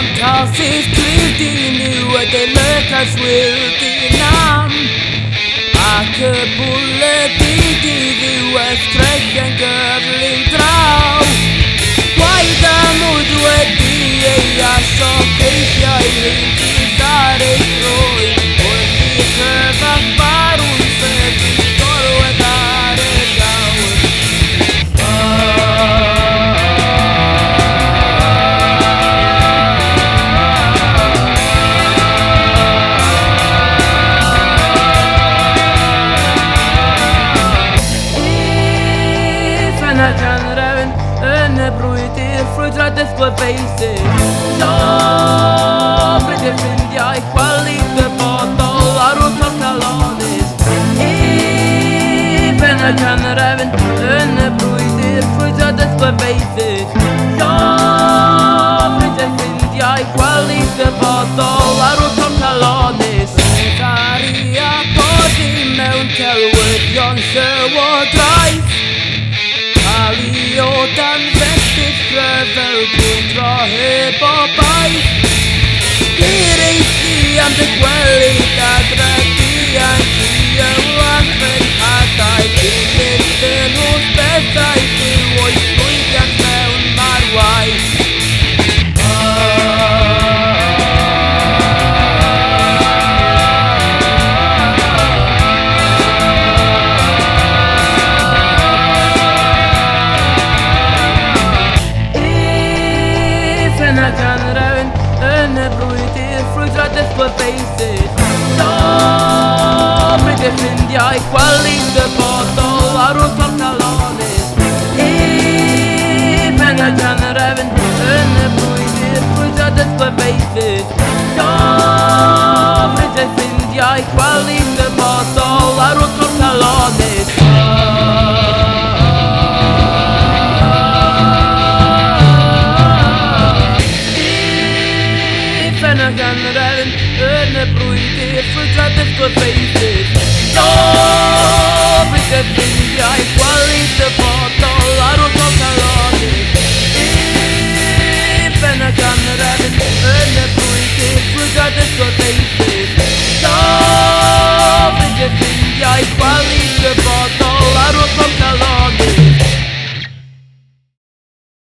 fantastisk kryptin nu är det lyckas vilt i namn. Akkebulle dit du är sträcken gövling drau. Quaida mudu e die ja så fick jag inte där i troj. Och vi prövar varun för vi står och där i gaur. Ifan kan räven en bruitir frustrades på fejset. Så blir det jag i kvalitet på dollar och torkalanis. Ifan kan räven en bruitir frustrades på fejset. Så blir det jag i kvalitet på dollar och torkalanis. Saria på din mountain with John Sherwood Drive. Aliotan vestigt pröver kundra på baj. Dirisian de qualidad radian kia uanfen atai kilisten hos besai tu oi suigan meun marwai. Kan räven en bruitir frustrades på fejset. Så blir det jag i kvalitet på dollar och torkalanis. Ifan kan räven en bruitir frustrades på fejset. Så blir det jag i kvalitet på dollar och torkalanis. Kan räven en bruitir frustrades på fejset. Så blir det jag i kvalitet på